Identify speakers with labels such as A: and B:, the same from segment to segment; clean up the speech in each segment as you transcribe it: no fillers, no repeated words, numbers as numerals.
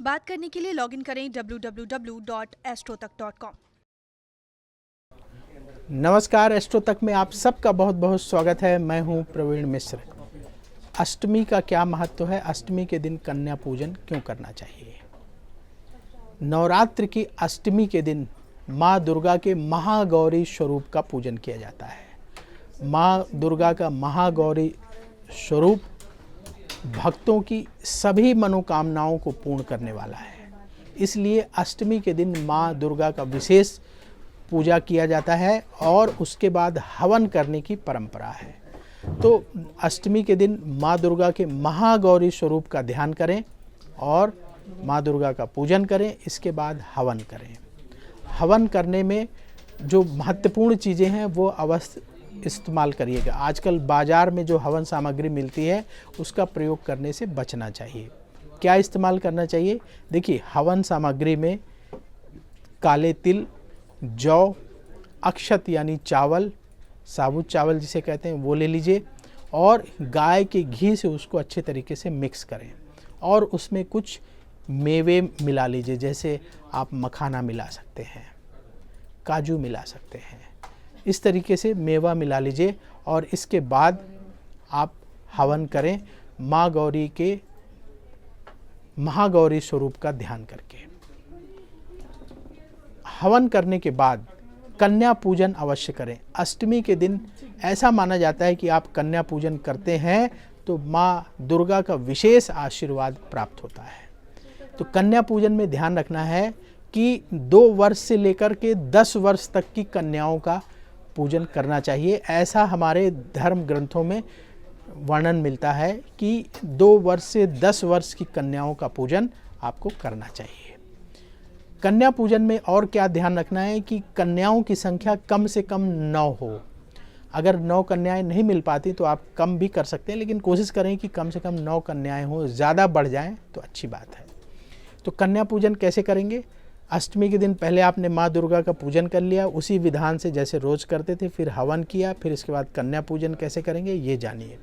A: बात करने के लिए लॉगिन करें www.astrotak.com।
B: नमस्कार, एस्ट्रो तक में आप सबका बहुत बहुत स्वागत है। मैं हूं प्रवीण मिश्र। अष्टमी का क्या महत्व है? अष्टमी के दिन कन्या पूजन क्यों करना चाहिए? नवरात्र की अष्टमी के दिन माँ दुर्गा के महागौरी स्वरूप का पूजन किया जाता है। माँ दुर्गा का महागौरी स्वरूप भक्तों की सभी मनोकामनाओं को पूर्ण करने वाला है। इसलिए अष्टमी के दिन माँ दुर्गा का विशेष पूजा किया जाता है और उसके बाद हवन करने की परंपरा है। तो अष्टमी के दिन माँ दुर्गा के महागौरी स्वरूप का ध्यान करें और माँ दुर्गा का पूजन करें। इसके बाद हवन करें। हवन करने में जो महत्वपूर्ण चीज़ें हैं वो अवश्य इस्तेमाल करिएगा। आजकल बाज़ार में जो हवन सामग्री मिलती है उसका प्रयोग करने से बचना चाहिए। क्या इस्तेमाल करना चाहिए? देखिए, हवन सामग्री में काले तिल, जौ, अक्षत यानी चावल, साबुत चावल जिसे कहते हैं वो ले लीजिए और गाय के घी से उसको अच्छे तरीके से मिक्स करें और उसमें कुछ मेवे मिला लीजिए। जैसे आप मखाना मिला सकते हैं, काजू मिला सकते हैं, इस तरीके से मेवा मिला लीजिए और इसके बाद आप हवन करें माँ गौरी के महागौरी स्वरूप का ध्यान करके। हवन करने के बाद कन्या पूजन अवश्य करें। अष्टमी के दिन ऐसा माना जाता है कि आप कन्या पूजन करते हैं तो माँ दुर्गा का विशेष आशीर्वाद प्राप्त होता है। तो कन्या पूजन में ध्यान रखना है कि 2 वर्ष से लेकर के 10 वर्ष तक की कन्याओं का पूजन करना चाहिए। ऐसा हमारे धर्म ग्रंथों में वर्णन मिलता है कि 2 वर्ष से 10 वर्ष की कन्याओं का पूजन आपको करना चाहिए। कन्या पूजन में और क्या ध्यान रखना है कि कन्याओं की संख्या कम से कम 9 हो। अगर 9 कन्याएं नहीं मिल पाती तो आप कम भी कर सकते हैं, लेकिन कोशिश करें कि कम से कम 9 कन्याएं हों। ज़्यादा बढ़ जाएं तो अच्छी बात है। तो कन्या पूजन कैसे करेंगे? अष्टमी के दिन पहले आपने माँ दुर्गा का पूजन कर लिया उसी विधान से जैसे रोज़ करते थे, फिर हवन किया, फिर इसके बाद कन्या पूजन कैसे करेंगे ये जानिए।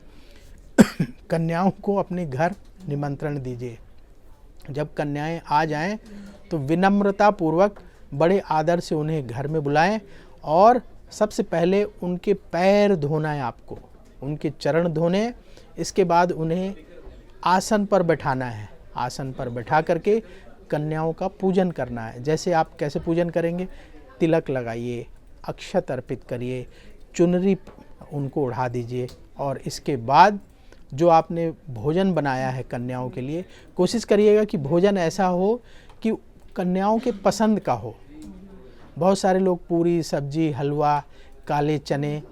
B: कन्याओं को अपने घर निमंत्रण दीजिए। जब कन्याएं आ जाएं तो विनम्रता पूर्वक बड़े आदर से उन्हें घर में बुलाएं और सबसे पहले उनके पैर धोना है आपको, उनके चरण धोने। इसके बाद उन्हें आसन पर बैठाना है। आसन पर बैठा करके कन्याओं का पूजन करना है। जैसे आप कैसे पूजन करेंगे? तिलक लगाइए, अक्षत अर्पित करिए, चुनरी उनको ओढ़ा दीजिए और इसके बाद जो आपने भोजन बनाया है कन्याओं के लिए, कोशिश करिएगा कि भोजन ऐसा हो कि कन्याओं के पसंद का हो। बहुत सारे लोग पूरी सब्जी, हलवा, काले चने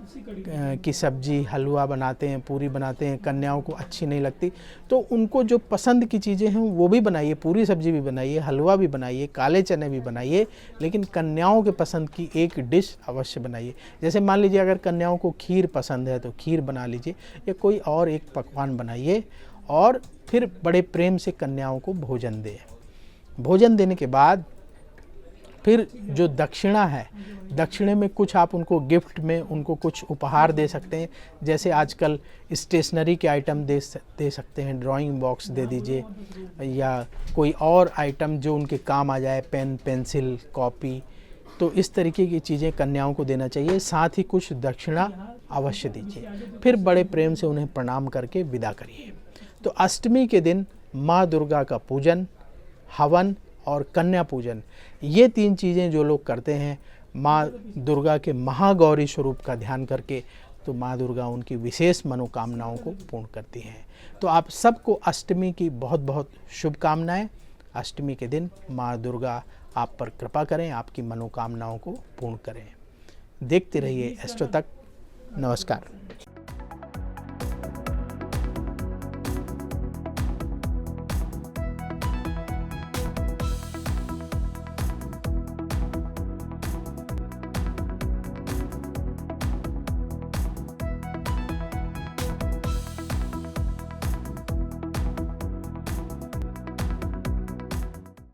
B: की सब्जी, हलवा बनाते हैं, पूरी बनाते हैं, कन्याओं को अच्छी नहीं लगती। तो उनको जो पसंद की चीज़ें हैं वो भी बनाइए, पूरी सब्जी भी बनाइए, हलवा भी बनाइए, काले चने भी बनाइए, लेकिन कन्याओं के पसंद की एक डिश अवश्य बनाइए। जैसे मान लीजिए अगर कन्याओं को खीर पसंद है तो खीर बना लीजिए या कोई और एक पकवान बनाइए और फिर बड़े प्रेम से कन्याओं को भोजन दें। भोजन देने के बाद फिर जो दक्षिणा है, दक्षिणे में कुछ आप उनको गिफ्ट में उनको कुछ उपहार दे सकते हैं। जैसे आजकल स्टेशनरी के आइटम दे सकते हैं, ड्राइंग बॉक्स दे दीजिए या कोई और आइटम जो उनके काम आ जाए, पेन, पेंसिल, कॉपी। तो इस तरीके की चीज़ें कन्याओं को देना चाहिए। साथ ही कुछ दक्षिणा अवश्य दीजिए। फिर बड़े प्रेम से उन्हें प्रणाम करके विदा करिए। तो अष्टमी के दिन माँ दुर्गा का पूजन, हवन और कन्या पूजन, ये 3 चीज़ें जो लोग करते हैं माँ दुर्गा के महागौरी स्वरूप का ध्यान करके, तो माँ दुर्गा उनकी विशेष मनोकामनाओं को पूर्ण करती हैं। तो आप सबको अष्टमी की बहुत बहुत शुभकामनाएं। अष्टमी के दिन माँ दुर्गा आप पर कृपा करें, आपकी मनोकामनाओं को पूर्ण करें। देखते रहिए एस्ट्रो तक। नमस्कार।